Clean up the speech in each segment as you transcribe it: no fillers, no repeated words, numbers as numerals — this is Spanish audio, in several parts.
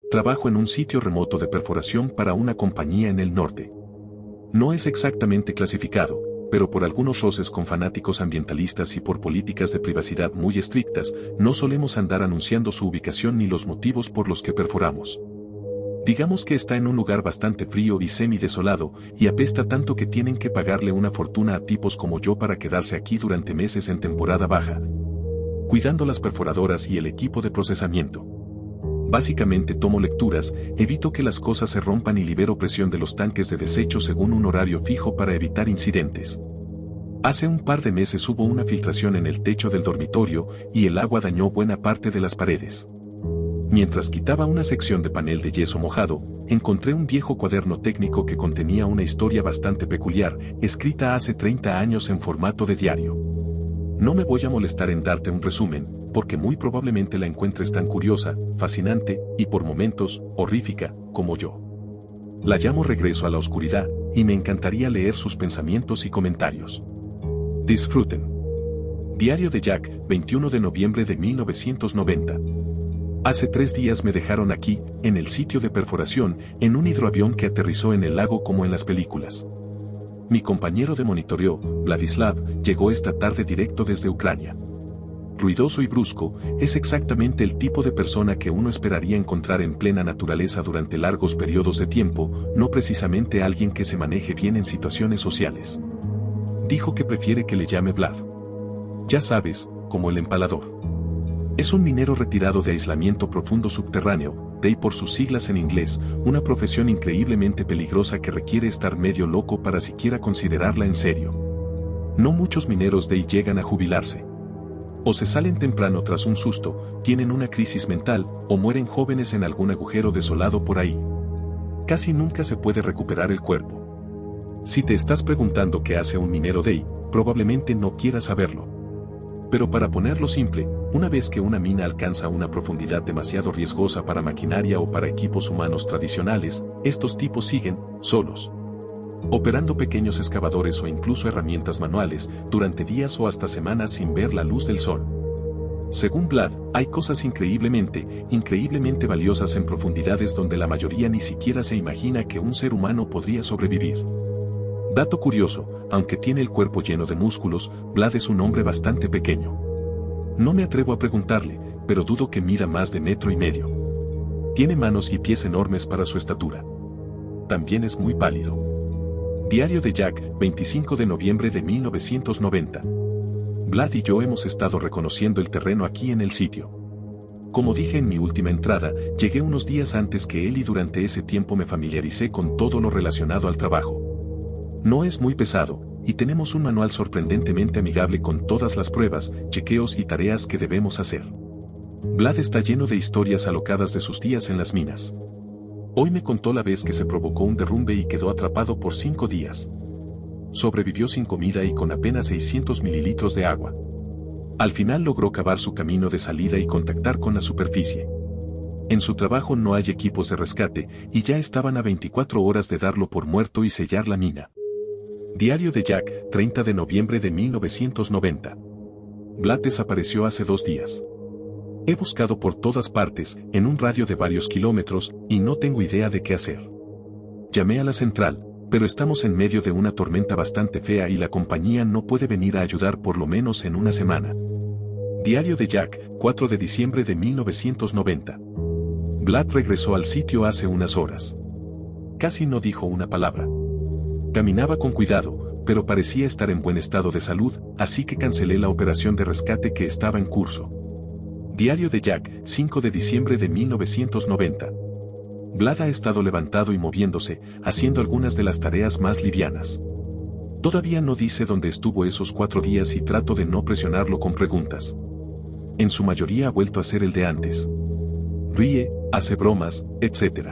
Trabajo en un sitio remoto de perforación para una compañía en el norte. No es exactamente clasificado, pero por algunos roces con fanáticos ambientalistas y por políticas de privacidad muy estrictas, no solemos andar anunciando su ubicación ni los motivos por los que perforamos. Digamos que está en un lugar bastante frío y semi-desolado, y apesta tanto que tienen que pagarle una fortuna a tipos como yo para quedarse aquí durante meses en temporada baja, cuidando las perforadoras y el equipo de procesamiento. Básicamente tomo lecturas, evito que las cosas se rompan y libero presión de los tanques de desecho según un horario fijo para evitar incidentes. Hace un par de meses hubo una filtración en el techo del dormitorio y el agua dañó buena parte de las paredes. Mientras quitaba una sección de panel de yeso mojado, encontré un viejo cuaderno técnico que contenía una historia bastante peculiar, escrita hace 30 años en formato de diario. No me voy a molestar en darte un resumen, porque muy probablemente la encuentres tan curiosa, fascinante, y por momentos, horrífica, como yo. La llamo Regreso a la Oscuridad, y me encantaría leer sus pensamientos y comentarios. Disfruten. Diario de Jack, 21 de noviembre de 1990. Hace 3 días me dejaron aquí, en el sitio de perforación, en un hidroavión que aterrizó en el lago como en las películas. Mi compañero de monitoreo, Vladislav, llegó esta tarde directo desde Ucrania. Ruidoso y brusco, es exactamente el tipo de persona que uno esperaría encontrar en plena naturaleza durante largos periodos de tiempo, no precisamente alguien que se maneje bien en situaciones sociales. Dijo que prefiere que le llame Vlad. Ya sabes, como el empalador. Es un minero retirado de aislamiento profundo subterráneo, DAY por sus siglas en inglés, una profesión increíblemente peligrosa que requiere estar medio loco para siquiera considerarla en serio. No muchos mineros DAY llegan a jubilarse. O se salen temprano tras un susto, tienen una crisis mental, o mueren jóvenes en algún agujero desolado por ahí. Casi nunca se puede recuperar el cuerpo. Si te estás preguntando qué hace un minero DAY, probablemente no quieras saberlo. Pero para ponerlo simple, una vez que una mina alcanza una profundidad demasiado riesgosa para maquinaria o para equipos humanos tradicionales, estos tipos siguen, solos, operando pequeños excavadores o incluso herramientas manuales, durante días o hasta semanas sin ver la luz del sol. Según Vlad, hay cosas increíblemente valiosas en profundidades donde la mayoría ni siquiera se imagina que un ser humano podría sobrevivir. Dato curioso, aunque tiene el cuerpo lleno de músculos, Vlad es un hombre bastante pequeño. No me atrevo a preguntarle, pero dudo que mida más de 1,5 metros. Tiene manos y pies enormes para su estatura. También es muy pálido. Diario de Jack, 25 de noviembre de 1990. Vlad y yo hemos estado reconociendo el terreno aquí en el sitio. Como dije en mi última entrada, llegué unos días antes que él y durante ese tiempo me familiaricé con todo lo relacionado al trabajo. No es muy pesado, y tenemos un manual sorprendentemente amigable con todas las pruebas, chequeos y tareas que debemos hacer. Vlad está lleno de historias alocadas de sus días en las minas. Hoy me contó la vez que se provocó un derrumbe y quedó atrapado por 5 días. Sobrevivió sin comida y con apenas 600 mililitros de agua. Al final logró cavar su camino de salida y contactar con la superficie. En su trabajo no hay equipos de rescate, y ya estaban a 24 horas de darlo por muerto y sellar la mina. Diario de Jack, 30 de noviembre de 1990. Vlad desapareció hace 2 días. He buscado por todas partes, en un radio de varios kilómetros, y no tengo idea de qué hacer. Llamé a la central, pero estamos en medio de una tormenta bastante fea y la compañía no puede venir a ayudar por lo menos en una semana. Diario de Jack, 4 de diciembre de 1990. Vlad regresó al sitio hace unas horas. Casi no dijo una palabra. Caminaba con cuidado, pero parecía estar en buen estado de salud, así que cancelé la operación de rescate que estaba en curso. Diario de Jack, 5 de diciembre de 1990. Vlad ha estado levantado y moviéndose, haciendo algunas de las tareas más livianas. Todavía no dice dónde estuvo esos 4 días y trato de no presionarlo con preguntas. En su mayoría ha vuelto a ser el de antes. Ríe, hace bromas, etc.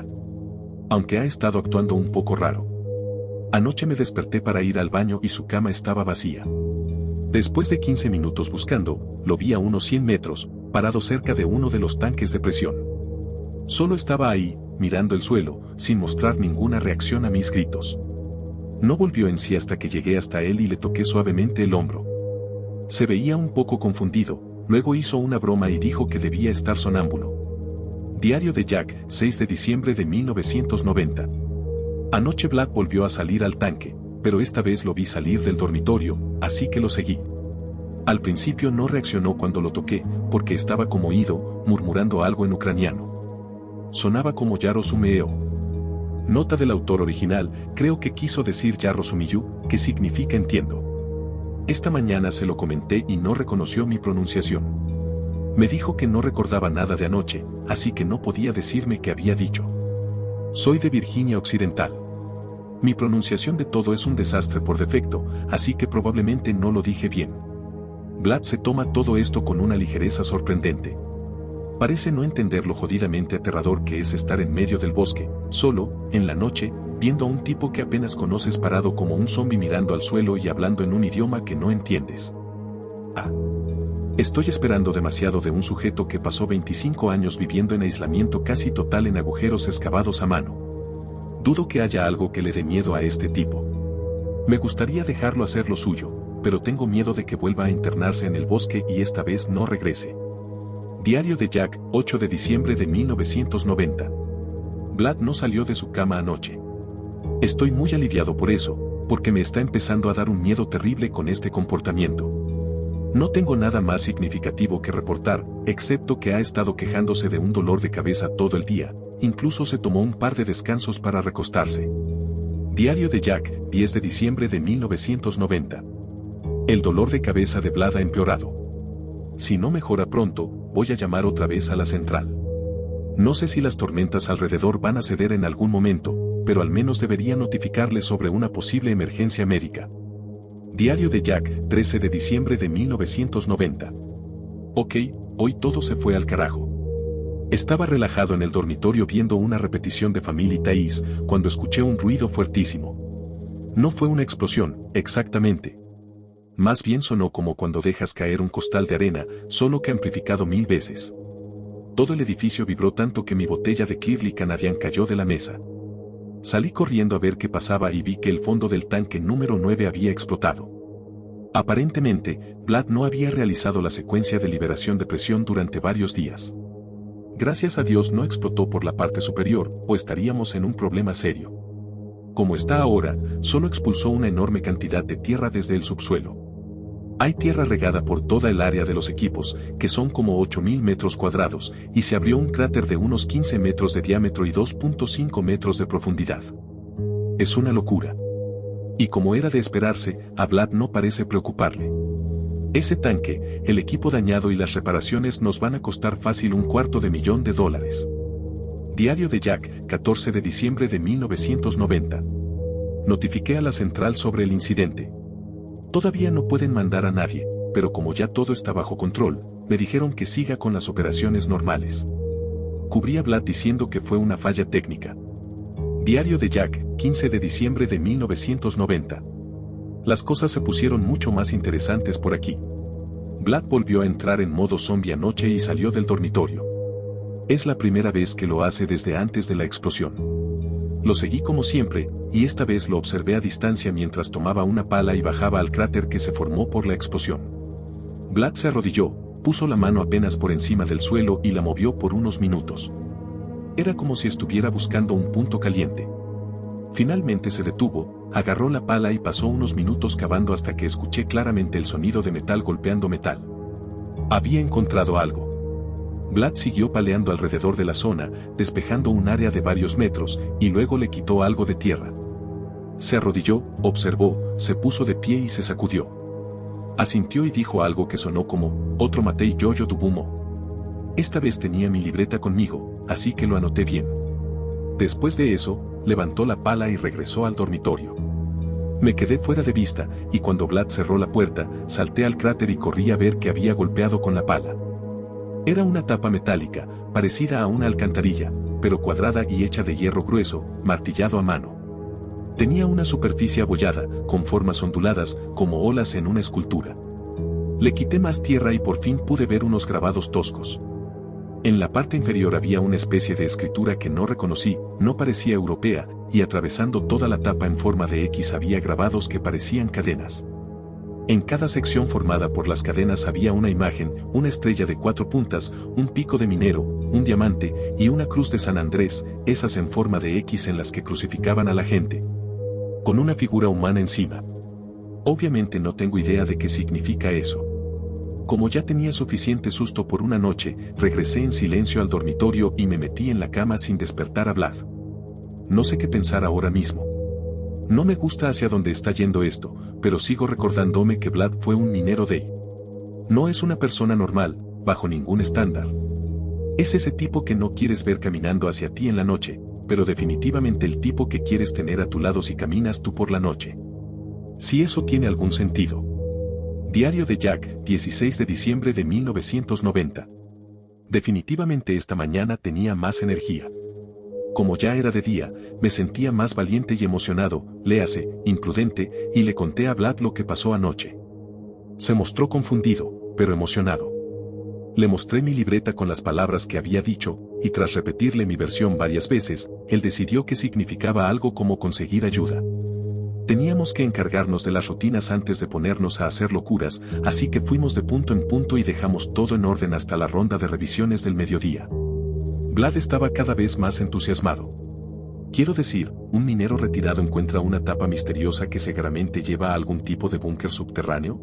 Aunque ha estado actuando un poco raro. Anoche me desperté para ir al baño y su cama estaba vacía. Después de 15 minutos buscando, lo vi a unos 100 metros, parado cerca de uno de los tanques de presión. Solo estaba ahí, mirando el suelo, sin mostrar ninguna reacción a mis gritos. No volvió en sí hasta que llegué hasta él y le toqué suavemente el hombro. Se veía un poco confundido, luego hizo una broma y dijo que debía estar sonámbulo. Diario de Jack, 6 de diciembre de 1990. Anoche Vlad volvió a salir al tanque, pero esta vez lo vi salir del dormitorio, así que lo seguí. Al principio no reaccionó cuando lo toqué, porque estaba como oído, murmurando algo en ucraniano. Sonaba como Yarosumeo. Nota del autor original, creo que quiso decir Yarosumiyu, que significa entiendo. Esta mañana se lo comenté y no reconoció mi pronunciación. Me dijo que no recordaba nada de anoche, así que no podía decirme qué había dicho. Soy de Virginia Occidental. Mi pronunciación de todo es un desastre por defecto, así que probablemente no lo dije bien. Vlad se toma todo esto con una ligereza sorprendente. Parece no entender lo jodidamente aterrador que es estar en medio del bosque, solo, en la noche, viendo a un tipo que apenas conoces parado como un zombi mirando al suelo y hablando en un idioma que no entiendes. Estoy esperando demasiado de un sujeto que pasó 25 años viviendo en aislamiento casi total en agujeros excavados a mano. Dudo que haya algo que le dé miedo a este tipo. Me gustaría dejarlo hacer lo suyo, pero tengo miedo de que vuelva a internarse en el bosque y esta vez no regrese. Diario de Jack, 8 de diciembre de 1990. Vlad no salió de su cama anoche. Estoy muy aliviado por eso, porque me está empezando a dar un miedo terrible con este comportamiento. No tengo nada más significativo que reportar, excepto que ha estado quejándose de un dolor de cabeza todo el día, incluso se tomó un par de descansos para recostarse. Diario de Jack, 10 de diciembre de 1990. El dolor de cabeza de Vlad ha empeorado. Si no mejora pronto, voy a llamar otra vez a la central. No sé si las tormentas alrededor van a ceder en algún momento, pero al menos debería notificarles sobre una posible emergencia médica. Diario de Jack, 13 de diciembre de 1990. Ok, hoy todo se fue al carajo. Estaba relajado en el dormitorio viendo una repetición de Family Ties, cuando escuché un ruido fuertísimo. No fue una explosión, exactamente. Más bien sonó como cuando dejas caer un costal de arena, solo que amplificado 1000 veces. Todo el edificio vibró tanto que mi botella de Clearly Canadian cayó de la mesa. Salí corriendo a ver qué pasaba y vi que el fondo del tanque número 9 había explotado. Aparentemente, Vlad no había realizado la secuencia de liberación de presión durante varios días. Gracias a Dios no explotó por la parte superior, o estaríamos en un problema serio. Como está ahora, solo expulsó una enorme cantidad de tierra desde el subsuelo. Hay tierra regada por toda el área de los equipos, que son como 8.000 metros cuadrados, y se abrió un cráter de unos 15 metros de diámetro y 2.5 metros de profundidad. Es una locura. Y como era de esperarse, a Vlad no parece preocuparle. Ese tanque, el equipo dañado y las reparaciones nos van a costar fácil $250,000. Diario de Jack, 14 de diciembre de 1990. Notifiqué a la central sobre el incidente. Todavía no pueden mandar a nadie, pero como ya todo está bajo control, me dijeron que siga con las operaciones normales. Cubrí a Vlad diciendo que fue una falla técnica. Diario de Jack, 15 de diciembre de 1990. Las cosas se pusieron mucho más interesantes por aquí. Vlad volvió a entrar en modo zombie anoche y salió del dormitorio. Es la primera vez que lo hace desde antes de la explosión. Lo seguí como siempre, y esta vez lo observé a distancia mientras tomaba una pala y bajaba al cráter que se formó por la explosión. Vlad se arrodilló, puso la mano apenas por encima del suelo y la movió por unos minutos. Era como si estuviera buscando un punto caliente. Finalmente se detuvo, agarró la pala y pasó unos minutos cavando hasta que escuché claramente el sonido de metal golpeando metal. Había encontrado algo. Vlad siguió paleando alrededor de la zona, despejando un área de varios metros, y luego le quitó algo de tierra. Se arrodilló, observó, se puso de pie y se sacudió. Asintió y dijo algo que sonó como, otro Matei Yoyo Dubumo. Esta vez tenía mi libreta conmigo, así que lo anoté bien. Después de eso, levantó la pala y regresó al dormitorio. Me quedé fuera de vista, y cuando Vlad cerró la puerta, salté al cráter y corrí a ver qué había golpeado con la pala. Era una tapa metálica, parecida a una alcantarilla, pero cuadrada y hecha de hierro grueso, martillado a mano. Tenía una superficie abollada, con formas onduladas, como olas en una escultura. Le quité más tierra y por fin pude ver unos grabados toscos. En la parte inferior había una especie de escritura que no reconocí, no parecía europea, y atravesando toda la tapa en forma de X había grabados que parecían cadenas. En cada sección formada por las cadenas había una imagen, una estrella de 4 puntas, un pico de minero, un diamante y una cruz de San Andrés, esas en forma de X en las que crucificaban a la gente, con una figura humana encima. Obviamente no tengo idea de qué significa eso. Como ya tenía suficiente susto por una noche, regresé en silencio al dormitorio y me metí en la cama sin despertar a Vlad. No sé qué pensar ahora mismo. No me gusta hacia dónde está yendo esto, pero sigo recordándome que Vlad fue un minero de... No es una persona normal, bajo ningún estándar. Es ese tipo que no quieres ver caminando hacia ti en la noche, pero definitivamente el tipo que quieres tener a tu lado si caminas tú por la noche. Si eso tiene algún sentido. Diario de Jack, 16 de diciembre de 1990. Definitivamente esta mañana tenía más energía. Como ya era de día, me sentía más valiente y emocionado, léase, imprudente, y le conté a Vlad lo que pasó anoche. Se mostró confundido, pero emocionado. Le mostré mi libreta con las palabras que había dicho, y tras repetirle mi versión varias veces, él decidió que significaba algo como conseguir ayuda. Teníamos que encargarnos de las rutinas antes de ponernos a hacer locuras, así que fuimos de punto en punto y dejamos todo en orden hasta la ronda de revisiones del mediodía. Vlad estaba cada vez más entusiasmado. Quiero decir, un minero retirado encuentra una tapa misteriosa que seguramente lleva a algún tipo de búnker subterráneo.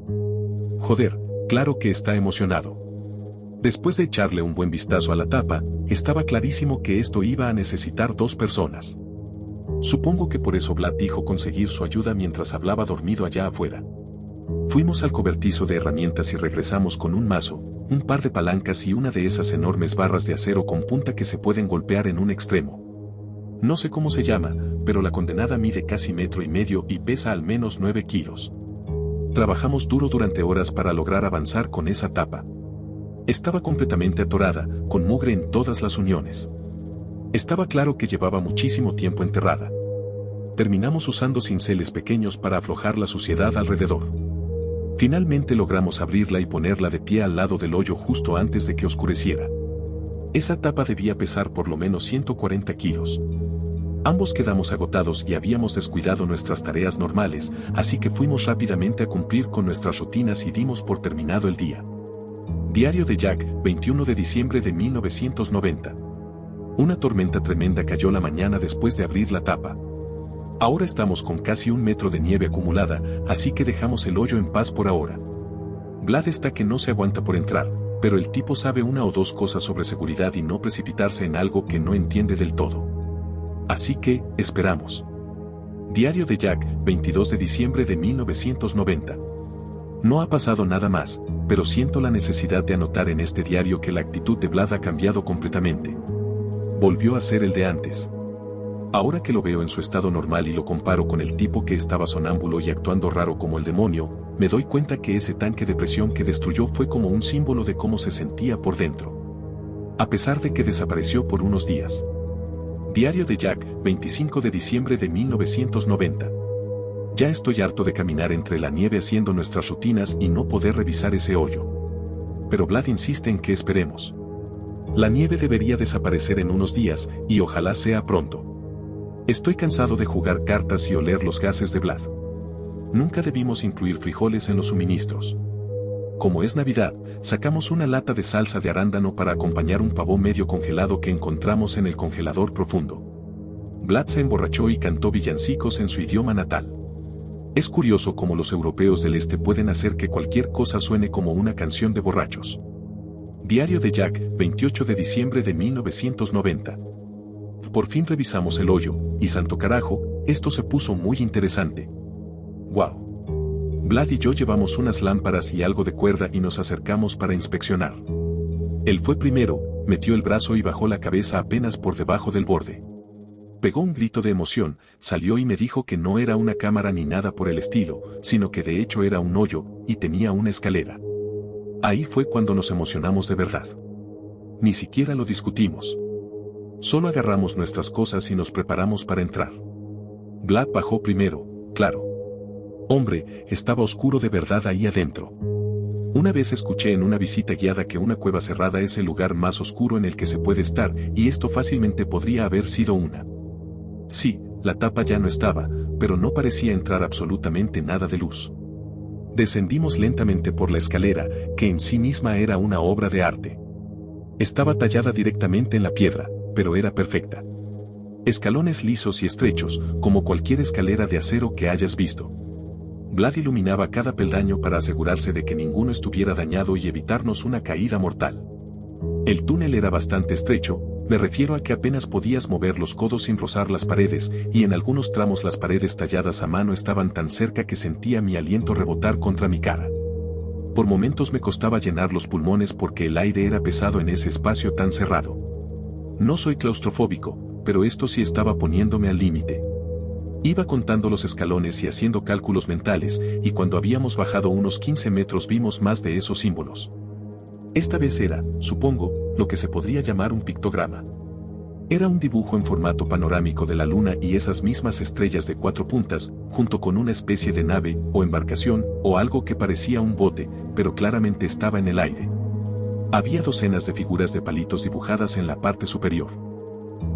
Joder, claro que está emocionado. Después de echarle un buen vistazo a la tapa, estaba clarísimo que esto iba a necesitar 2 personas. Supongo que por eso Vlad dijo conseguir su ayuda mientras hablaba dormido allá afuera. Fuimos al cobertizo de herramientas y regresamos con un mazo, un par de palancas y una de esas enormes barras de acero con punta que se pueden golpear en un extremo. No sé cómo se llama, pero la condenada mide casi 1,5 metros y pesa al menos 9 kilos. Trabajamos duro durante horas para lograr avanzar con esa tapa. Estaba completamente atorada, con mugre en todas las uniones. Estaba claro que llevaba muchísimo tiempo enterrada. Terminamos usando cinceles pequeños para aflojar la suciedad alrededor. Finalmente logramos abrirla y ponerla de pie al lado del hoyo justo antes de que oscureciera. Esa tapa debía pesar por lo menos 140 kilos. Ambos quedamos agotados y habíamos descuidado nuestras tareas normales, así que fuimos rápidamente a cumplir con nuestras rutinas y dimos por terminado el día. Diario de Jack, 21 de diciembre de 1990. Una tormenta tremenda cayó la mañana después de abrir la tapa. Ahora estamos con casi 1 metro de nieve acumulada, así que dejamos el hoyo en paz por ahora. Vlad está que no se aguanta por entrar, pero el tipo sabe una o dos cosas sobre seguridad y no precipitarse en algo que no entiende del todo. Así que, esperamos. Diario de Jack, 22 de diciembre de 1990. No ha pasado nada más, pero siento la necesidad de anotar en este diario que la actitud de Vlad ha cambiado completamente. Volvió a ser el de antes. Ahora que lo veo en su estado normal y lo comparo con el tipo que estaba sonámbulo y actuando raro como el demonio, me doy cuenta que ese tanque de presión que destruyó fue como un símbolo de cómo se sentía por dentro. A pesar de que desapareció por unos días. Diario de Jack, 25 de diciembre de 1990. Ya estoy harto de caminar entre la nieve haciendo nuestras rutinas y no poder revisar ese hoyo. Pero Vlad insiste en que esperemos. La nieve debería desaparecer en unos días, y ojalá sea pronto. Estoy cansado de jugar cartas y oler los gases de Vlad. Nunca debimos incluir frijoles en los suministros. Como es Navidad, sacamos una lata de salsa de arándano para acompañar un pavó medio congelado que encontramos en el congelador profundo. Vlad se emborrachó y cantó villancicos en su idioma natal. Es curioso cómo los europeos del este pueden hacer que cualquier cosa suene como una canción de borrachos. Diario de Jack, 28 de diciembre de 1990. Por fin revisamos el hoyo, y santo carajo, esto se puso muy interesante. ¡Wow! Vlad y yo llevamos unas lámparas y algo de cuerda y nos acercamos para inspeccionar. Él fue primero, metió el brazo y bajó la cabeza apenas por debajo del borde. Pegó un grito de emoción, salió y me dijo que no era una cámara ni nada por el estilo, sino que de hecho era un hoyo, y tenía una escalera. Ahí fue cuando nos emocionamos de verdad. Ni siquiera lo discutimos. Solo agarramos nuestras cosas y nos preparamos para entrar. Vlad bajó primero, claro. Hombre, estaba oscuro de verdad ahí adentro. Una vez escuché en una visita guiada que una cueva cerrada es el lugar más oscuro en el que se puede estar, y esto fácilmente podría haber sido una. Sí, la tapa ya no estaba, pero no parecía entrar absolutamente nada de luz. Descendimos lentamente por la escalera, que en sí misma era una obra de arte. Estaba tallada directamente en la piedra, pero era perfecta. Escalones lisos y estrechos, como cualquier escalera de acero que hayas visto. Vlad iluminaba cada peldaño para asegurarse de que ninguno estuviera dañado y evitarnos una caída mortal. El túnel era bastante estrecho, me refiero a que apenas podías mover los codos sin rozar las paredes, y en algunos tramos las paredes talladas a mano estaban tan cerca que sentía mi aliento rebotar contra mi cara. Por momentos me costaba llenar los pulmones porque el aire era pesado en ese espacio tan cerrado. No soy claustrofóbico, pero esto sí estaba poniéndome al límite. Iba contando los escalones y haciendo cálculos mentales, y cuando habíamos bajado unos 15 metros vimos más de esos símbolos. Esta vez era, supongo, lo que se podría llamar un pictograma. Era un dibujo en formato panorámico de la luna y esas mismas estrellas de 4 puntas, junto con una especie de nave, o embarcación, o algo que parecía un bote, pero claramente estaba en el aire. Había docenas de figuras de palitos dibujadas en la parte superior.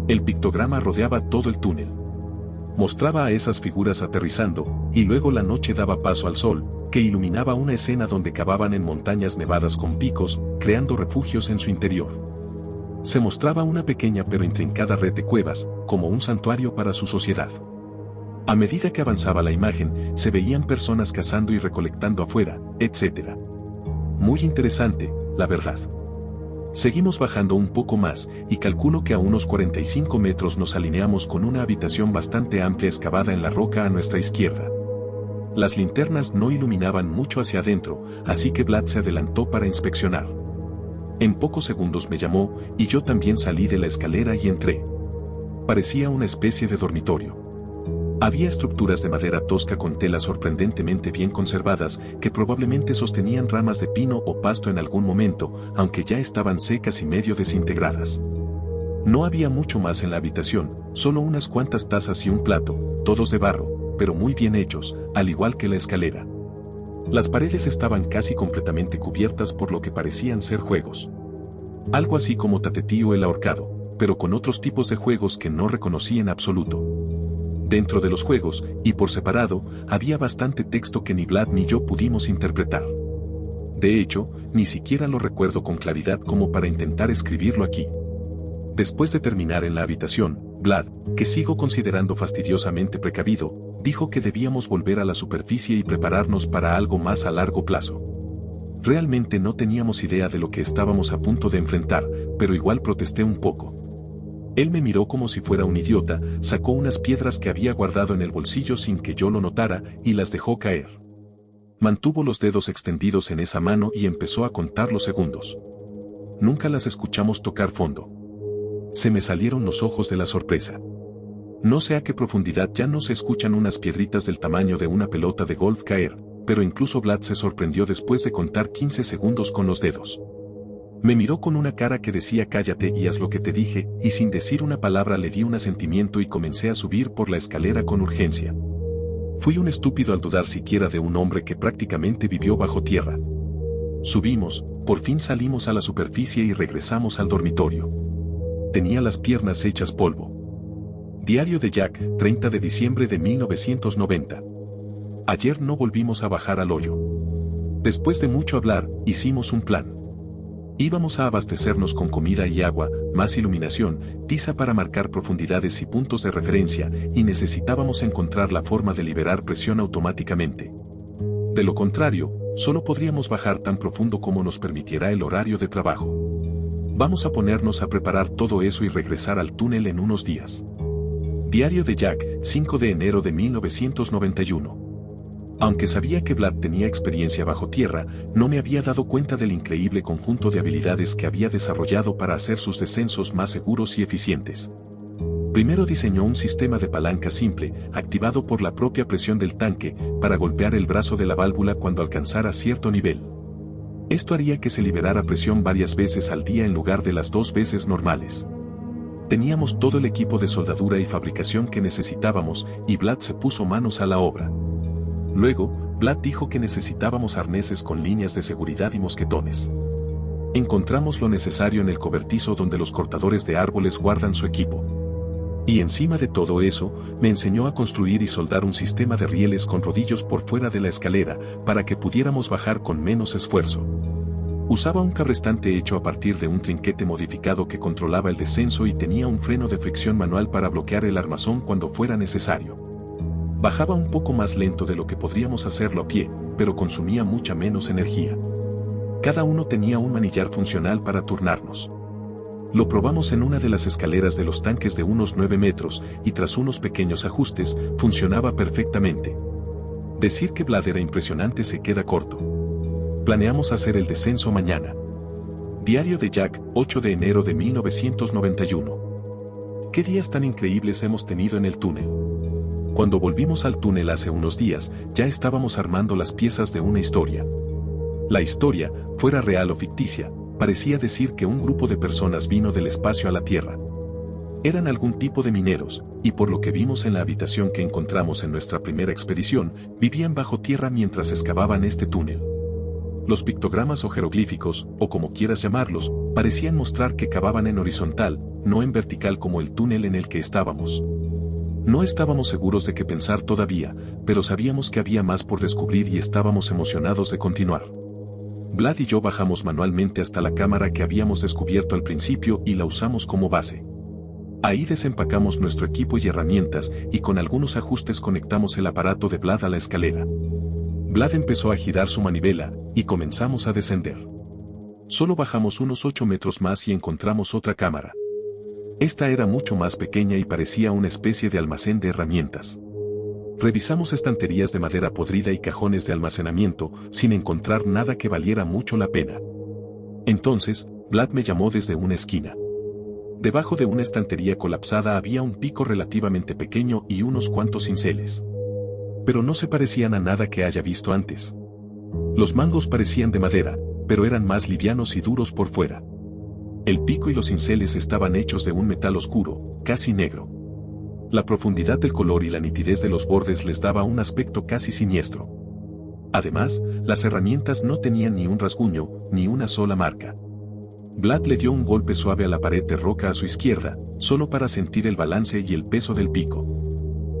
El pictograma rodeaba todo el túnel. Mostraba a esas figuras aterrizando, y luego la noche daba paso al sol, que iluminaba una escena donde cavaban en montañas nevadas con picos, creando refugios en su interior. Se mostraba una pequeña pero intrincada red de cuevas, como un santuario para su sociedad. A medida que avanzaba la imagen, se veían personas cazando y recolectando afuera, etc. Muy interesante, la verdad. Seguimos bajando un poco más, y calculo que a unos 45 metros nos alineamos con una habitación bastante amplia excavada en la roca a nuestra izquierda. Las linternas no iluminaban mucho hacia adentro, así que Vlad se adelantó para inspeccionar. En pocos segundos me llamó, y yo también salí de la escalera y entré. Parecía una especie de dormitorio. Había estructuras de madera tosca con telas sorprendentemente bien conservadas, que probablemente sostenían ramas de pino o pasto en algún momento, aunque ya estaban secas y medio desintegradas. No había mucho más en la habitación, solo unas cuantas tazas y un plato, todos de barro, pero muy bien hechos, al igual que la escalera. Las paredes estaban casi completamente cubiertas por lo que parecían ser juegos. Algo así como Tatetí o el ahorcado, pero con otros tipos de juegos que no reconocí en absoluto. Dentro de los juegos, y por separado, había bastante texto que ni Vlad ni yo pudimos interpretar. De hecho, ni siquiera lo recuerdo con claridad como para intentar escribirlo aquí. Después de terminar en la habitación, Vlad, que sigo considerando fastidiosamente precavido, dijo que debíamos volver a la superficie y prepararnos para algo más a largo plazo. Realmente no teníamos idea de lo que estábamos a punto de enfrentar, pero igual protesté un poco. Él me miró como si fuera un idiota, sacó unas piedras que había guardado en el bolsillo sin que yo lo notara, y las dejó caer. Mantuvo los dedos extendidos en esa mano y empezó a contar los segundos. Nunca las escuchamos tocar fondo. Se me salieron los ojos de la sorpresa. No sé a qué profundidad ya no se escuchan unas piedritas del tamaño de una pelota de golf caer, pero incluso Vlad se sorprendió después de contar 15 segundos con los dedos. Me miró con una cara que decía cállate y haz lo que te dije, y sin decir una palabra le di un asentimiento y comencé a subir por la escalera con urgencia. Fui un estúpido al dudar siquiera de un hombre que prácticamente vivió bajo tierra. Subimos, por fin salimos a la superficie y regresamos al dormitorio. Tenía las piernas hechas polvo. Diario de Jack, 30 de diciembre de 1990. Ayer no volvimos a bajar al hoyo. Después de mucho hablar, hicimos un plan. Íbamos a abastecernos con comida y agua, más iluminación, tiza para marcar profundidades y puntos de referencia, y necesitábamos encontrar la forma de liberar presión automáticamente. De lo contrario, solo podríamos bajar tan profundo como nos permitiera el horario de trabajo. Vamos a ponernos a preparar todo eso y regresar al túnel en unos días. Diario de Jack, 5 de enero de 1991. Aunque sabía que Vlad tenía experiencia bajo tierra, no me había dado cuenta del increíble conjunto de habilidades que había desarrollado para hacer sus descensos más seguros y eficientes. Primero diseñó un sistema de palanca simple, activado por la propia presión del tanque, para golpear el brazo de la válvula cuando alcanzara cierto nivel. Esto haría que se liberara presión varias veces al día en lugar de las 2 veces normales. Teníamos todo el equipo de soldadura y fabricación que necesitábamos, y Vlad se puso manos a la obra. Luego, Vlad dijo que necesitábamos arneses con líneas de seguridad y mosquetones. Encontramos lo necesario en el cobertizo donde los cortadores de árboles guardan su equipo. Y encima de todo eso, me enseñó a construir y soldar un sistema de rieles con rodillos por fuera de la escalera, para que pudiéramos bajar con menos esfuerzo. Usaba un cabrestante hecho a partir de un trinquete modificado que controlaba el descenso y tenía un freno de fricción manual para bloquear el armazón cuando fuera necesario. Bajaba un poco más lento de lo que podríamos hacerlo a pie, pero consumía mucha menos energía. Cada uno tenía un manillar funcional para turnarnos. Lo probamos en una de las escaleras de los tanques de unos 9 metros, y tras unos pequeños ajustes, funcionaba perfectamente. Decir que Vlad era impresionante se queda corto. Planeamos hacer el descenso mañana. Diario de Jack, 8 de enero de 1991. ¿Qué días tan increíbles hemos tenido en el túnel? Cuando volvimos al túnel hace unos días, ya estábamos armando las piezas de una historia. La historia, fuera real o ficticia, parecía decir que un grupo de personas vino del espacio a la Tierra. Eran algún tipo de mineros, y por lo que vimos en la habitación que encontramos en nuestra primera expedición, vivían bajo tierra mientras excavaban este túnel. Los pictogramas o jeroglíficos, o como quieras llamarlos, parecían mostrar que cavaban en horizontal, no en vertical como el túnel en el que estábamos. No estábamos seguros de qué pensar todavía, pero sabíamos que había más por descubrir y estábamos emocionados de continuar. Vlad y yo bajamos manualmente hasta la cámara que habíamos descubierto al principio y la usamos como base. Ahí desempacamos nuestro equipo y herramientas y con algunos ajustes conectamos el aparato de Vlad a la escalera. Vlad empezó a girar su manivela y comenzamos a descender. Solo bajamos unos 8 metros más y encontramos otra cámara. Esta era mucho más pequeña y parecía una especie de almacén de herramientas. Revisamos estanterías de madera podrida y cajones de almacenamiento, sin encontrar nada que valiera mucho la pena. Entonces, Vlad me llamó desde una esquina. Debajo de una estantería colapsada había un pico relativamente pequeño y unos cuantos cinceles. Pero no se parecían a nada que haya visto antes. Los mangos parecían de madera, pero eran más livianos y duros por fuera. El pico y los cinceles estaban hechos de un metal oscuro, casi negro. La profundidad del color y la nitidez de los bordes les daba un aspecto casi siniestro. Además, las herramientas no tenían ni un rasguño, ni una sola marca. Vlad le dio un golpe suave a la pared de roca a su izquierda, solo para sentir el balance y el peso del pico.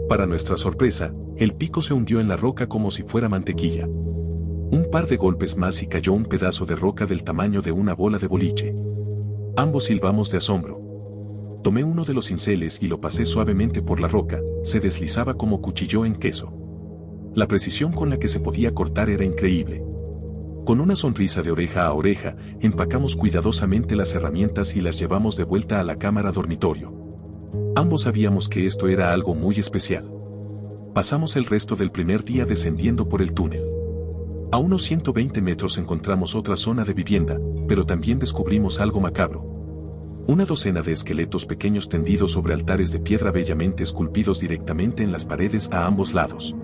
Para nuestra sorpresa, el pico se hundió en la roca como si fuera mantequilla. Un par de golpes más y cayó un pedazo de roca del tamaño de una bola de boliche. Ambos silbamos de asombro. Tomé uno de los cinceles y lo pasé suavemente por la roca, se deslizaba como cuchillo en queso. La precisión con la que se podía cortar era increíble. Con una sonrisa de oreja a oreja, empacamos cuidadosamente las herramientas y las llevamos de vuelta a la cámara dormitorio. Ambos sabíamos que esto era algo muy especial. Pasamos el resto del primer día descendiendo por el túnel. A unos 120 metros encontramos otra zona de vivienda, pero también descubrimos algo macabro. Una docena de esqueletos pequeños tendidos sobre altares de piedra bellamente esculpidos directamente en las paredes a ambos lados.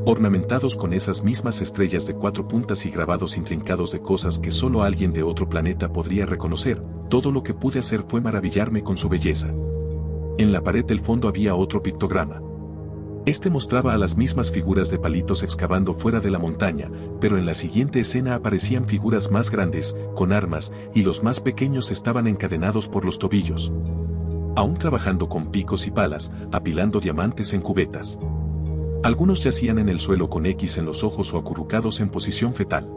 Ornamentados con esas mismas estrellas de 4 puntas y grabados intrincados de cosas que solo alguien de otro planeta podría reconocer, todo lo que pude hacer fue maravillarme con su belleza. En la pared del fondo había otro pictograma. Este mostraba a las mismas figuras de palitos excavando fuera de la montaña, pero en la siguiente escena aparecían figuras más grandes, con armas, y los más pequeños estaban encadenados por los tobillos. Aún trabajando con picos y palas, apilando diamantes en cubetas. Algunos yacían en el suelo con X en los ojos o acurrucados en posición fetal.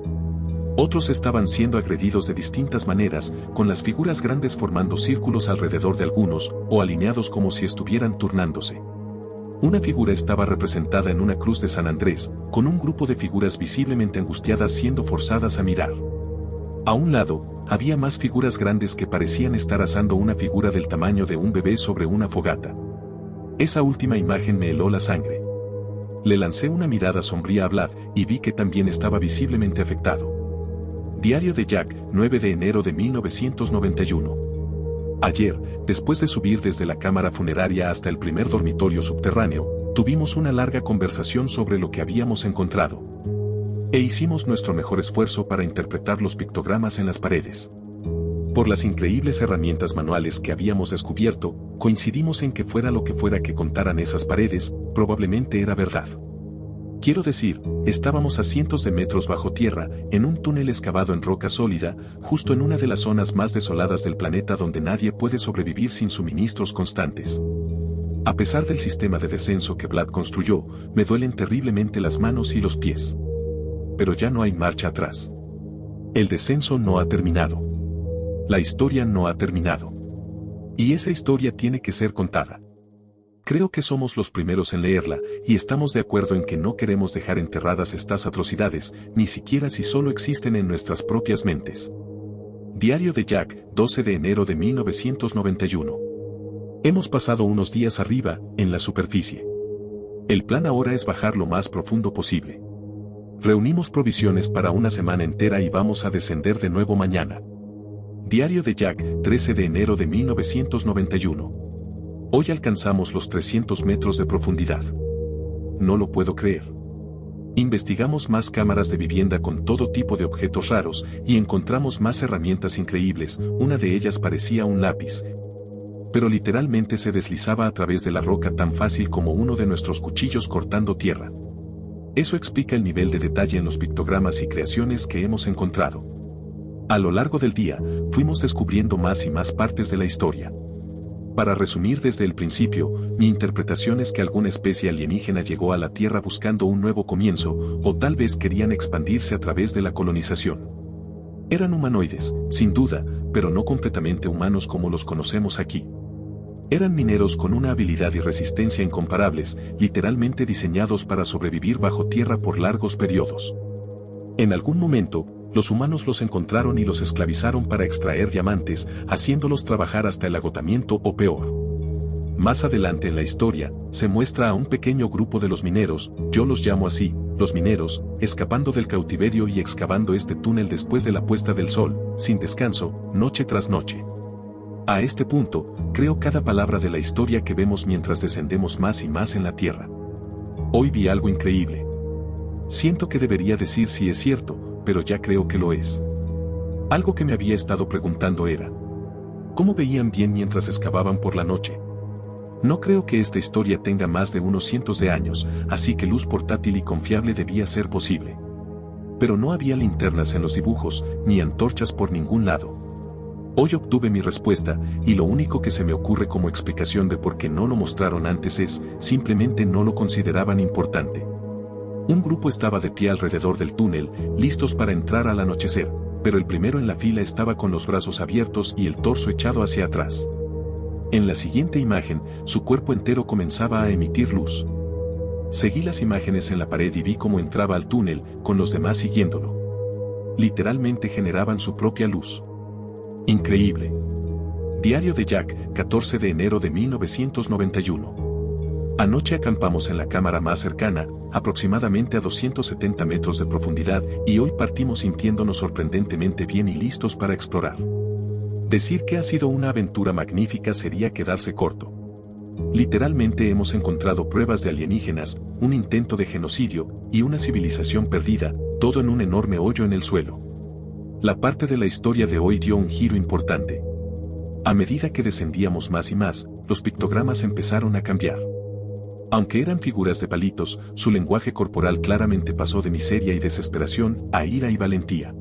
Otros estaban siendo agredidos de distintas maneras, con las figuras grandes formando círculos alrededor de algunos, o alineados como si estuvieran turnándose. Una figura estaba representada en una cruz de San Andrés, con un grupo de figuras visiblemente angustiadas siendo forzadas a mirar. A un lado, había más figuras grandes que parecían estar asando una figura del tamaño de un bebé sobre una fogata. Esa última imagen me heló la sangre. Le lancé una mirada sombría a Vlad y vi que también estaba visiblemente afectado. Diario de Jack, 9 de enero de 1991. Ayer, después de subir desde la cámara funeraria hasta el primer dormitorio subterráneo, tuvimos una larga conversación sobre lo que habíamos encontrado. E hicimos nuestro mejor esfuerzo para interpretar los pictogramas en las paredes. Por las increíbles herramientas manuales que habíamos descubierto, coincidimos en que fuera lo que fuera que contaran esas paredes, probablemente era verdad. Quiero decir, estábamos a cientos de metros bajo tierra, en un túnel excavado en roca sólida, justo en una de las zonas más desoladas del planeta donde nadie puede sobrevivir sin suministros constantes. A pesar del sistema de descenso que Vlad construyó, me duelen terriblemente las manos y los pies. Pero ya no hay marcha atrás. El descenso no ha terminado. La historia no ha terminado. Y esa historia tiene que ser contada. Creo que somos los primeros en leerla, y estamos de acuerdo en que no queremos dejar enterradas estas atrocidades, ni siquiera si solo existen en nuestras propias mentes. Diario de Jack, 12 de enero de 1991. Hemos pasado unos días arriba, en la superficie. El plan ahora es bajar lo más profundo posible. Reunimos provisiones para una semana entera y vamos a descender de nuevo mañana. Diario de Jack, 13 de enero de 1991. Hoy alcanzamos los 300 metros de profundidad. No lo puedo creer. Investigamos más cámaras de vivienda con todo tipo de objetos raros y encontramos más herramientas increíbles, una de ellas parecía un lápiz, pero literalmente se deslizaba a través de la roca tan fácil como uno de nuestros cuchillos cortando tierra. Eso explica el nivel de detalle en los pictogramas y creaciones que hemos encontrado. A lo largo del día, fuimos descubriendo más y más partes de la historia. Para resumir desde el principio, mi interpretación es que alguna especie alienígena llegó a la Tierra buscando un nuevo comienzo, o tal vez querían expandirse a través de la colonización. Eran humanoides, sin duda, pero no completamente humanos como los conocemos aquí. Eran mineros con una habilidad y resistencia incomparables, literalmente diseñados para sobrevivir bajo tierra por largos periodos. En algún momento, los humanos los encontraron y los esclavizaron para extraer diamantes, haciéndolos trabajar hasta el agotamiento o peor. Más adelante en la historia, se muestra a un pequeño grupo de los mineros, yo los llamo así, los mineros, escapando del cautiverio y excavando este túnel después de la puesta del sol, sin descanso, noche tras noche. A este punto, creo cada palabra de la historia que vemos mientras descendemos más y más en la tierra. Hoy vi algo increíble. Siento que debería decir si es cierto, pero ya creo que lo es. Algo que me había estado preguntando era: ¿cómo veían bien mientras excavaban por la noche? No creo que esta historia tenga más de unos cientos de años, así que luz portátil y confiable debía ser posible. Pero no había linternas en los dibujos, ni antorchas por ningún lado. Hoy obtuve mi respuesta, y lo único que se me ocurre como explicación de por qué no lo mostraron antes es, simplemente no lo consideraban importante. Un grupo estaba de pie alrededor del túnel, listos para entrar al anochecer, pero el primero en la fila estaba con los brazos abiertos y el torso echado hacia atrás. En la siguiente imagen, su cuerpo entero comenzaba a emitir luz. Seguí las imágenes en la pared y vi cómo entraba al túnel, con los demás siguiéndolo. Literalmente generaban su propia luz. Increíble. Diario de Jack, 14 de enero de 1991. Anoche acampamos en la cámara más cercana, aproximadamente a 270 metros de profundidad, y hoy partimos sintiéndonos sorprendentemente bien y listos para explorar. Decir que ha sido una aventura magnífica sería quedarse corto. Literalmente hemos encontrado pruebas de alienígenas, un intento de genocidio, y una civilización perdida, todo en un enorme hoyo en el suelo. La parte de la historia de hoy dio un giro importante. A medida que descendíamos más y más, los pictogramas empezaron a cambiar. Aunque eran figuras de palitos, su lenguaje corporal claramente pasó de miseria y desesperación a ira y valentía.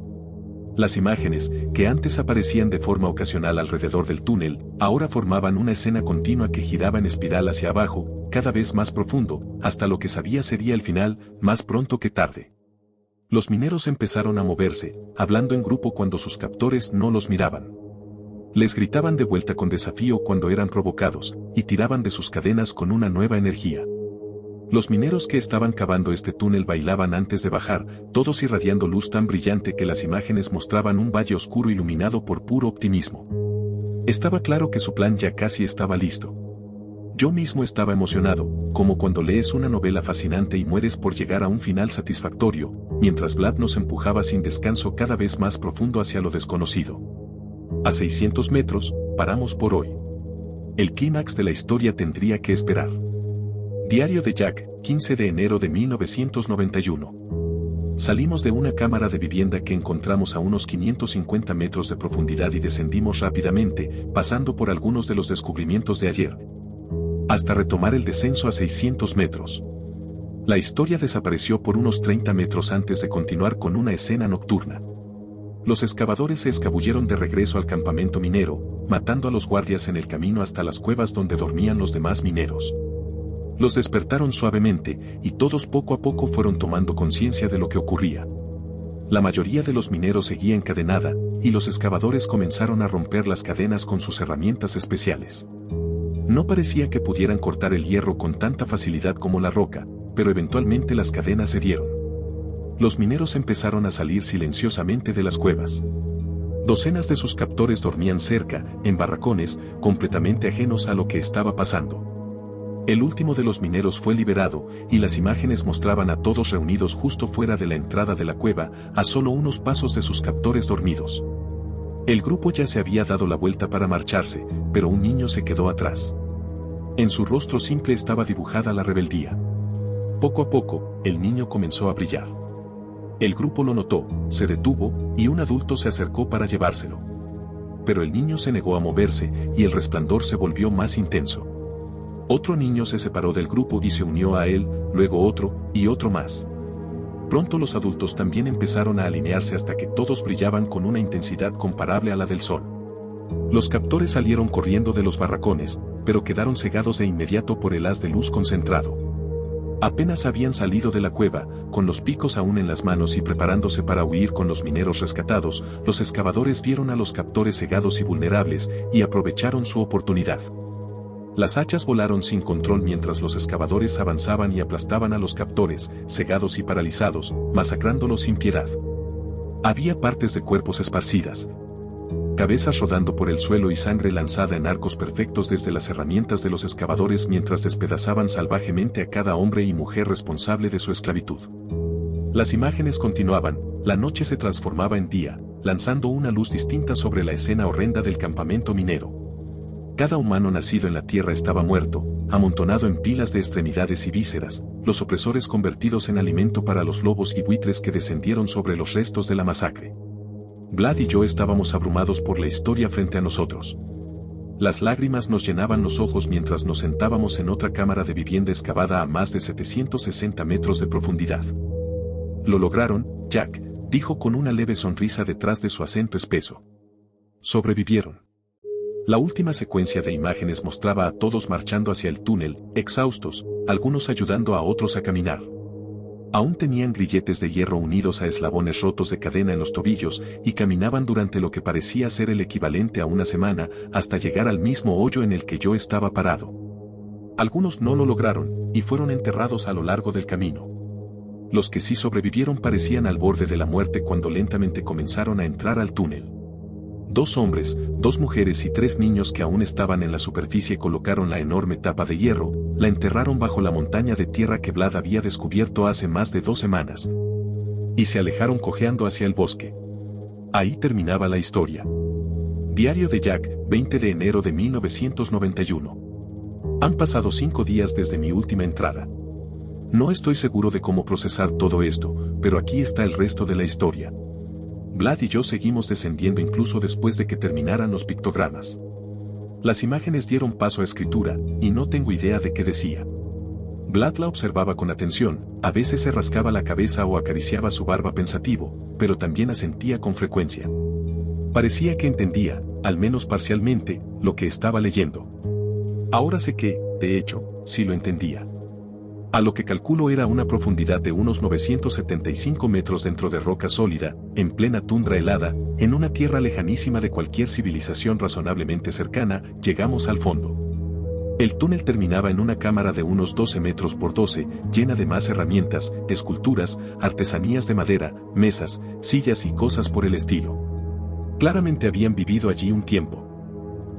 Las imágenes, que antes aparecían de forma ocasional alrededor del túnel, ahora formaban una escena continua que giraba en espiral hacia abajo, cada vez más profundo, hasta lo que sabía sería el final, más pronto que tarde. Los mineros empezaron a moverse, hablando en grupo cuando sus captores no los miraban. Les gritaban de vuelta con desafío cuando eran provocados, y tiraban de sus cadenas con una nueva energía. Los mineros que estaban cavando este túnel bailaban antes de bajar, todos irradiando luz tan brillante que las imágenes mostraban un valle oscuro iluminado por puro optimismo. Estaba claro que su plan ya casi estaba listo. Yo mismo estaba emocionado, como cuando lees una novela fascinante y mueres por llegar a un final satisfactorio, mientras Vlad nos empujaba sin descanso cada vez más profundo hacia lo desconocido. A 600 metros, paramos por hoy. El clímax de la historia tendría que esperar. Diario de Jack, 15 de enero de 1991. Salimos de una cámara de vivienda que encontramos a unos 550 metros de profundidad y descendimos rápidamente, pasando por algunos de los descubrimientos de ayer, hasta retomar el descenso a 600 metros. La historia desapareció por unos 30 metros antes de continuar con una escena nocturna. Los excavadores se escabulleron de regreso al campamento minero, matando a los guardias en el camino hasta las cuevas donde dormían los demás mineros. Los despertaron suavemente, y todos poco a poco fueron tomando conciencia de lo que ocurría. La mayoría de los mineros seguía encadenada, y los excavadores comenzaron a romper las cadenas con sus herramientas especiales. No parecía que pudieran cortar el hierro con tanta facilidad como la roca, pero eventualmente las cadenas cedieron. Los mineros empezaron a salir silenciosamente de las cuevas. Docenas de sus captores dormían cerca, en barracones, completamente ajenos a lo que estaba pasando. El último de los mineros fue liberado, y las imágenes mostraban a todos reunidos justo fuera de la entrada de la cueva, a solo unos pasos de sus captores dormidos. El grupo ya se había dado la vuelta para marcharse, pero un niño se quedó atrás. En su rostro simple estaba dibujada la rebeldía. Poco a poco, el niño comenzó a brillar. El grupo lo notó, se detuvo, y un adulto se acercó para llevárselo. Pero el niño se negó a moverse, y el resplandor se volvió más intenso. Otro niño se separó del grupo y se unió a él, luego otro, y otro más. Pronto los adultos también empezaron a alinearse hasta que todos brillaban con una intensidad comparable a la del sol. Los captores salieron corriendo de los barracones, pero quedaron cegados de inmediato por el haz de luz concentrado. Apenas habían salido de la cueva, con los picos aún en las manos y preparándose para huir con los mineros rescatados, los excavadores vieron a los captores cegados y vulnerables, y aprovecharon su oportunidad. Las hachas volaron sin control mientras los excavadores avanzaban y aplastaban a los captores, cegados y paralizados, masacrándolos sin piedad. Había partes de cuerpos esparcidas, cabezas rodando por el suelo y sangre lanzada en arcos perfectos desde las herramientas de los excavadores mientras despedazaban salvajemente a cada hombre y mujer responsable de su esclavitud. Las imágenes continuaban, la noche se transformaba en día, lanzando una luz distinta sobre la escena horrenda del campamento minero. Cada humano nacido en la tierra estaba muerto, amontonado en pilas de extremidades y vísceras, los opresores convertidos en alimento para los lobos y buitres que descendieron sobre los restos de la masacre. Vlad y yo estábamos abrumados por la historia frente a nosotros. Las lágrimas nos llenaban los ojos mientras nos sentábamos en otra cámara de vivienda excavada a más de 760 metros de profundidad. Lo lograron, Jack, dijo con una leve sonrisa detrás de su acento espeso. Sobrevivieron. La última secuencia de imágenes mostraba a todos marchando hacia el túnel, exhaustos, algunos ayudando a otros a caminar. Aún tenían grilletes de hierro unidos a eslabones rotos de cadena en los tobillos y caminaban durante lo que parecía ser el equivalente a una semana hasta llegar al mismo hoyo en el que yo estaba parado. Algunos no lo lograron y fueron enterrados a lo largo del camino. Los que sí sobrevivieron parecían al borde de la muerte cuando lentamente comenzaron a entrar al túnel. 2 hombres, 2 mujeres y 3 niños que aún estaban en la superficie colocaron la enorme tapa de hierro, la enterraron bajo la montaña de tierra que Vlad había descubierto hace más de 2 semanas. Y se alejaron cojeando hacia el bosque. Ahí terminaba la historia. Diario de Jack, 20 de enero de 1991. Han pasado 5 días desde mi última entrada. No estoy seguro de cómo procesar todo esto, pero aquí está el resto de la historia. Vlad y yo seguimos descendiendo incluso después de que terminaran los pictogramas. Las imágenes dieron paso a escritura, y no tengo idea de qué decía. Vlad la observaba con atención, a veces se rascaba la cabeza o acariciaba su barba pensativo, pero también asentía con frecuencia. Parecía que entendía, al menos parcialmente, lo que estaba leyendo. Ahora sé que, de hecho, sí lo entendía. A lo que calculo era una profundidad de unos 975 metros dentro de roca sólida, en plena tundra helada, en una tierra lejanísima de cualquier civilización razonablemente cercana, llegamos al fondo. El túnel terminaba en una cámara de unos 12 metros por 12, llena de más herramientas, esculturas, artesanías de madera, mesas, sillas y cosas por el estilo. Claramente habían vivido allí un tiempo.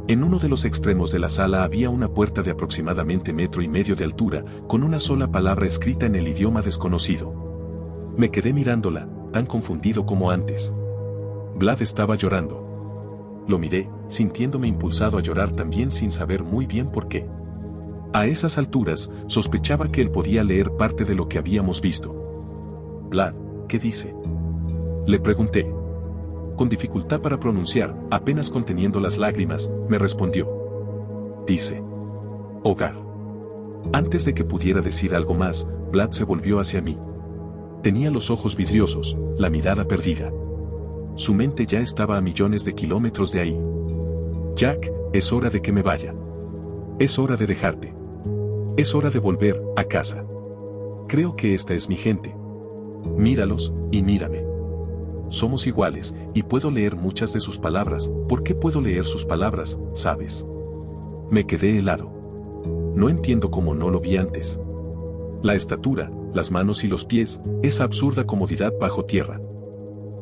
En uno de los extremos de la sala había una puerta de aproximadamente 1,5 metros de altura, con una sola palabra escrita en el idioma desconocido. Me quedé mirándola, tan confundido como antes. Vlad estaba llorando. Lo miré, sintiéndome impulsado a llorar también sin saber muy bien por qué. A esas alturas, sospechaba que él podía leer parte de lo que habíamos visto. Vlad, ¿qué dice? Le pregunté. Con dificultad para pronunciar, apenas conteniendo las lágrimas, me respondió. Dice: hogar. Antes de que pudiera decir algo más, Vlad se volvió hacia mí. Tenía los ojos vidriosos, la mirada perdida. Su mente ya estaba a millones de kilómetros de ahí. Jack, es hora de que me vaya. Es hora de dejarte. Es hora de volver a casa. Creo que esta es mi gente. Míralos, y mírame. Somos iguales, y puedo leer muchas de sus palabras. ¿Por qué puedo leer sus palabras, sabes? Me quedé helado. No entiendo cómo no lo vi antes. La estatura, las manos y los pies, esa absurda comodidad bajo tierra.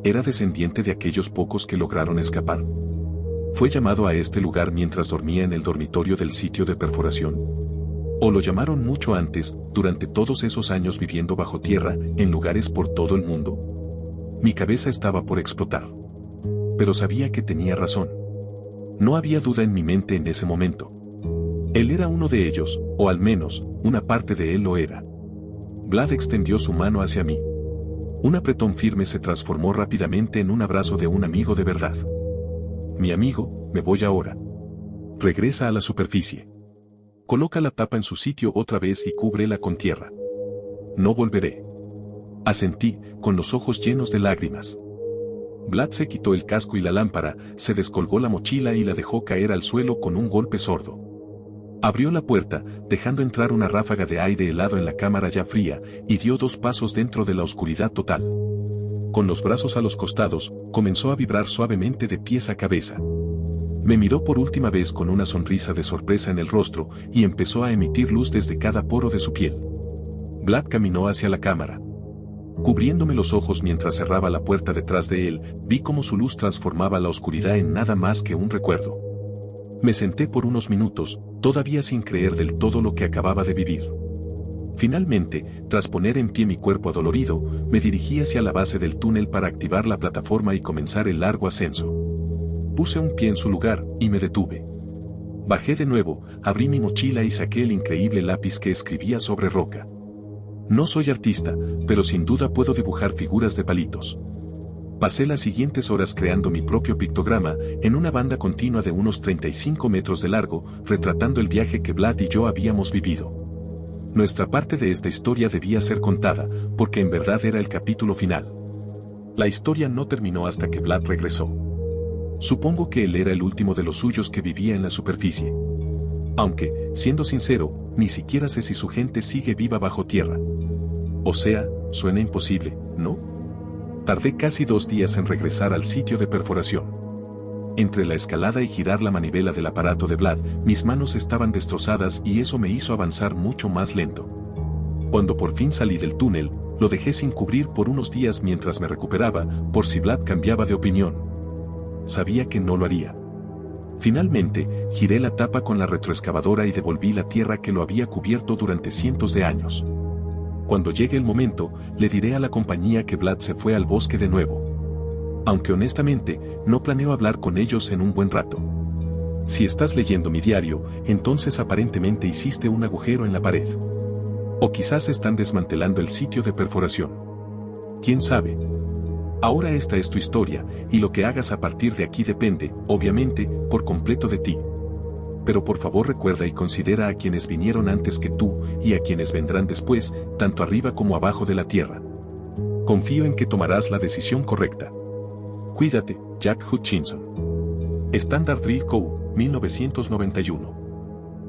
Era descendiente de aquellos pocos que lograron escapar. Fue llamado a este lugar mientras dormía en el dormitorio del sitio de perforación. O lo llamaron mucho antes, durante todos esos años viviendo bajo tierra, en lugares por todo el mundo. Mi cabeza estaba por explotar. Pero sabía que tenía razón. No había duda en mi mente en ese momento. Él era uno de ellos, o al menos, una parte de él lo era. Vlad extendió su mano hacia mí. Un apretón firme se transformó rápidamente en un abrazo de un amigo de verdad. Mi amigo, me voy ahora. Regresa a la superficie. Coloca la tapa en su sitio otra vez y cúbrela con tierra. No volveré. Asentí, con los ojos llenos de lágrimas. Vlad se quitó el casco y la lámpara, se descolgó la mochila y la dejó caer al suelo con un golpe sordo. Abrió la puerta, dejando entrar una ráfaga de aire helado en la cámara ya fría, y dio 2 pasos dentro de la oscuridad total. Con los brazos a los costados, comenzó a vibrar suavemente de pies a cabeza. Me miró por última vez con una sonrisa de sorpresa en el rostro, y empezó a emitir luz desde cada poro de su piel. Vlad caminó hacia la cámara. Cubriéndome los ojos mientras cerraba la puerta detrás de él, vi cómo su luz transformaba la oscuridad en nada más que un recuerdo. Me senté por unos minutos, todavía sin creer del todo lo que acababa de vivir. Finalmente, tras poner en pie mi cuerpo adolorido, me dirigí hacia la base del túnel para activar la plataforma y comenzar el largo ascenso. Puse un pie en su lugar, y me detuve. Bajé de nuevo, abrí mi mochila y saqué el increíble lápiz que escribía sobre roca. No soy artista, pero sin duda puedo dibujar figuras de palitos. Pasé las siguientes horas creando mi propio pictograma, en una banda continua de unos 35 metros de largo, retratando el viaje que Vlad y yo habíamos vivido. Nuestra parte de esta historia debía ser contada, porque en verdad era el capítulo final. La historia no terminó hasta que Vlad regresó. Supongo que él era el último de los suyos que vivía en la superficie. Aunque, siendo sincero, ni siquiera sé si su gente sigue viva bajo tierra. O sea, suena imposible, ¿no? Tardé casi 2 días en regresar al sitio de perforación. Entre la escalada y girar la manivela del aparato de Vlad, mis manos estaban destrozadas y eso me hizo avanzar mucho más lento. Cuando por fin salí del túnel, lo dejé sin cubrir por unos días mientras me recuperaba, por si Vlad cambiaba de opinión. Sabía que no lo haría. Finalmente, giré la tapa con la retroexcavadora y devolví la tierra que lo había cubierto durante cientos de años. Cuando llegue el momento, le diré a la compañía que Vlad se fue al bosque de nuevo. Aunque honestamente, no planeo hablar con ellos en un buen rato. Si estás leyendo mi diario, entonces aparentemente hiciste un agujero en la pared. O quizás están desmantelando el sitio de perforación. ¿Quién sabe? Ahora esta es tu historia, y lo que hagas a partir de aquí depende, obviamente, por completo de ti. Pero por favor recuerda y considera a quienes vinieron antes que tú, y a quienes vendrán después, tanto arriba como abajo de la tierra. Confío en que tomarás la decisión correcta. Cuídate, Jack Hutchinson. Standard Drill Co., 1991.